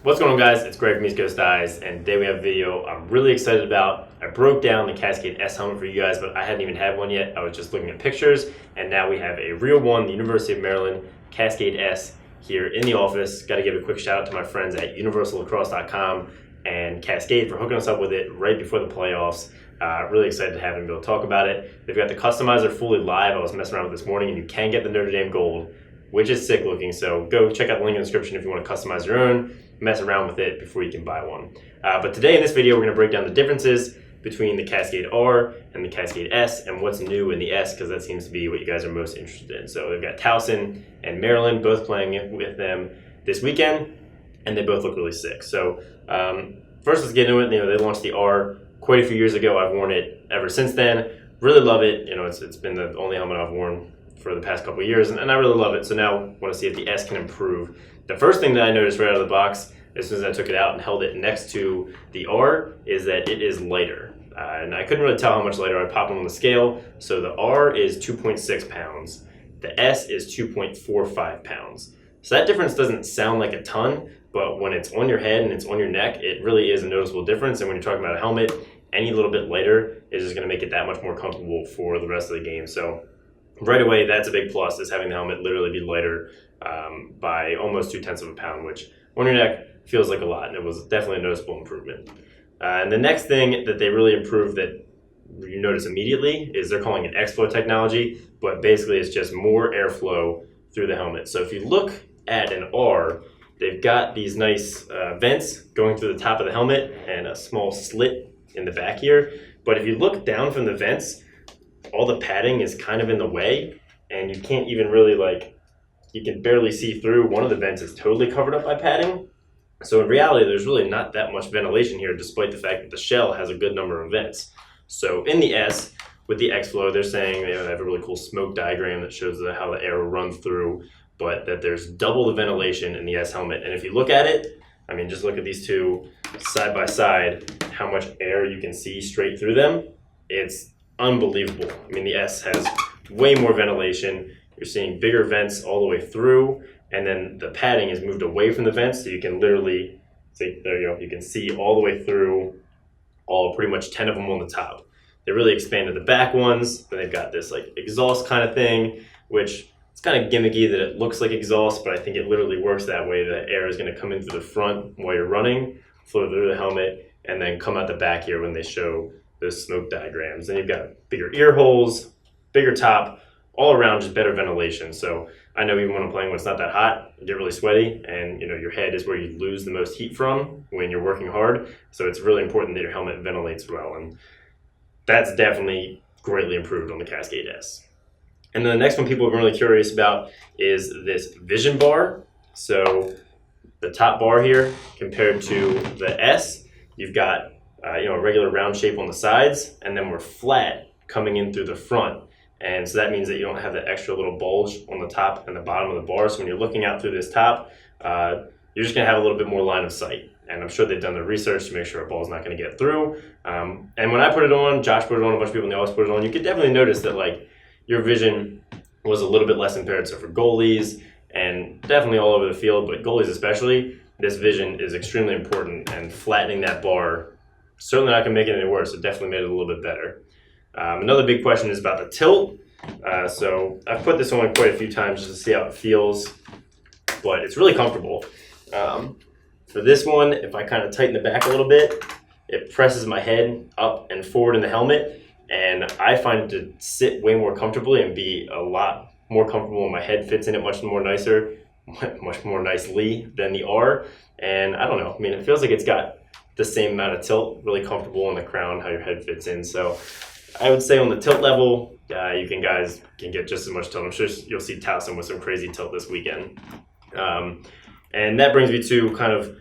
What's going on, guys? It's Greg from East Coast Eyes, and today we have a video I'm really excited about. I broke down the Cascade S helmet for you guys, but I hadn't even had one yet. I was just looking at pictures, and now we have a real one, the University of Maryland Cascade S here in the office. Got to give a quick shout out to my friends at universallacrosse.com and Cascade for hooking us up with it right before the playoffs. Really excited to have them be able to talk about it. They've got the customizer fully live. I was messing around with this morning, and you can get the Notre Dame gold, which is sick looking. So go check out the link in the description if you want to customize your own, mess around with it before you can buy one. But today in this video, we're going to break down the differences between the Cascade R and the Cascade S and what's new in the S, because that seems to be what you guys are most interested in. So they've got Towson and Maryland both playing with them this weekend, and they both look really sick. So first, let's get into it. They launched the R quite a few years ago. I've worn it ever since then. Really love it. It's been the only helmet I've worn for the past couple of years, and I really love it. So now I want to see if the S can improve. The first thing that I noticed right out of the box, as soon as I took it out and held it next to the R, is that it is lighter. And I couldn't really tell how much lighter. I popped on the scale. So the R is 2.6 pounds. The S is 2.45 pounds. So that difference doesn't sound like a ton, but when it's on your head and it's on your neck, it really is a noticeable difference. And when you're talking about a helmet, any little bit lighter is just going to make it that much more comfortable for the rest of the game. So right away, that's a big plus, is having the helmet literally be lighter by almost 0.2 of a pound, which on your neck feels like a lot, and it was definitely a noticeable improvement. And the next thing that they really improved that you notice immediately is they're calling it X-Flow technology, but basically it's just more airflow through the helmet. So if you look at an R, they've got these nice vents going through the top of the helmet and a small slit in the back here. But if you look down from the vents, all the padding is kind of in the way, and you can't even really, you can barely see through. One of the vents is totally covered up by padding. So in reality, there's really not that much ventilation here, despite the fact that the shell has a good number of vents. So in the S, with the X-Flow, they're saying they have a really cool smoke diagram that shows how the air will run through, but that there's double the ventilation in the S helmet. And if you look at it, just look at these two side by side, how much air you can see straight through them. It's unbelievable. The S has way more ventilation. You're seeing bigger vents all the way through, and then the padding is moved away from the vents, so you can literally see, there you go, you can see all the way through, all pretty much 10 of them on the top. They really expanded the back ones. Then they've got this exhaust kind of thing, which it's kind of gimmicky that it looks like exhaust, but I think it literally works that way. The air is going to come in through the front while you're running, flow through the helmet, and then come out the back here when they show those smoke diagrams. Then you've got bigger ear holes, bigger top, all around just better ventilation. So I know even when I'm playing when it's not that hot, you get really sweaty, and your head is where you lose the most heat from when you're working hard. So it's really important that your helmet ventilates well, and that's definitely greatly improved on the Cascade S. And then the next one people have been really curious about is this vision bar. So the top bar here compared to the S, you've got a regular round shape on the sides, and then we're flat coming in through the front. And so that means that you don't have that extra little bulge on the top and the bottom of the bar. So when you're looking out through this top, you're just gonna have a little bit more line of sight. And I'm sure they've done the research to make sure a ball's not gonna get through. And when I put it on, Josh put it on, a bunch of people in the office put it on, you could definitely notice that your vision was a little bit less impaired. So for goalies, and definitely all over the field, but goalies especially, this vision is extremely important, and flattening that bar certainly not gonna make it any worse. It definitely made it a little bit better. Another big question is about the tilt. So I've put this on quite a few times just to see how it feels, but it's really comfortable. For this one, if I kind of tighten the back a little bit, it presses my head up and forward in the helmet, and I find it to sit way more comfortably and be a lot more comfortable, and my head fits in it much more nicely than the R. And I don't know, it feels like it's got the same amount of tilt, really comfortable on the crown, how your head fits in. So I would say on the tilt level, you guys can get just as much tilt. I'm sure you'll see Towson with some crazy tilt this weekend. And that brings me to kind of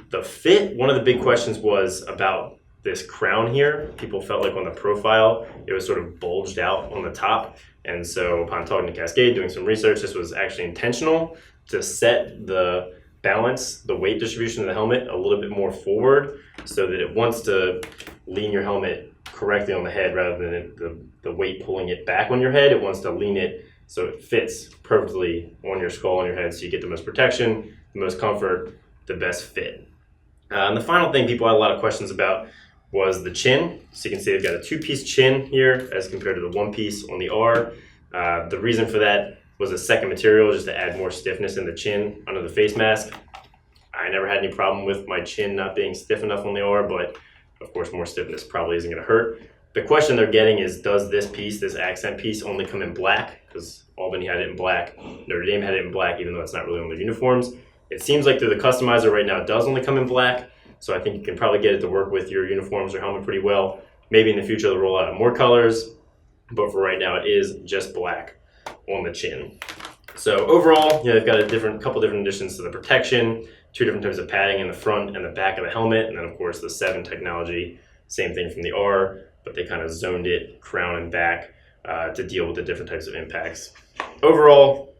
the fit. One of the big questions was about this crown here. People felt like on the profile, it was sort of bulged out on the top. And so upon talking to Cascade, doing some research, this was actually intentional to set the balance, the weight distribution of the helmet a little bit more forward, so that it wants to lean your helmet correctly on the head rather than the weight pulling it back on your head. It wants to lean it so it fits perfectly on your skull, on your head, so you get the most protection, the most comfort, the best fit. And the final thing people had a lot of questions about was the chin. So you can see they've got a 2-piece chin here as compared to the 1-piece on the R. The reason for that was a second material just to add more stiffness in the chin under the face mask. I never had any problem with my chin not being stiff enough on the R, but of course more stiffness probably isn't going to hurt. The question they're getting is, does this piece, this accent piece, only come in black? Because Albany had it in black, Notre Dame had it in black, even though it's not really on their uniforms. It seems like through the customizer right now it does only come in black, so I think you can probably get it to work with your uniforms or helmet pretty well. Maybe in the future they'll roll out more colors, but for right now it is just black on the chin. So overall, they've got a couple different additions to the protection, 2 different types of padding in the front and the back of the helmet, and then of course the 7 technology, same thing from the R, but they kind of zoned it crown and back to deal with the different types of impacts. Overall,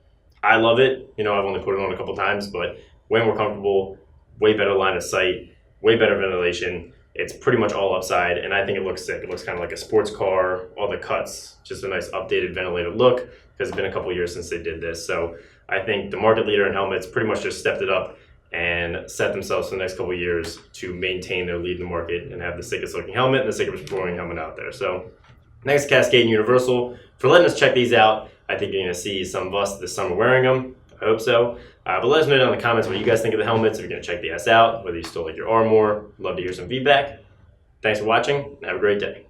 I love it. I've only put it on a couple times, but way more comfortable, way better line of sight, way better ventilation. It's pretty much all upside, and I think it looks sick. It looks kind of like a sports car, all the cuts, just a nice updated ventilated look, because it's been a couple years since they did this. So I think the market leader in helmets pretty much just stepped it up and set themselves for the next couple of years to maintain their lead in the market and have the sickest looking helmet and the sickest performing helmet out there. So thanks Cascade and Universal for letting us check these out. I think you're going to see some of us this summer wearing them. I hope so. But let us know down in the comments what you guys think of the helmets, if you're going to check the S out, whether you still like your R more. Love to hear some feedback. Thanks for watching, and have a great day.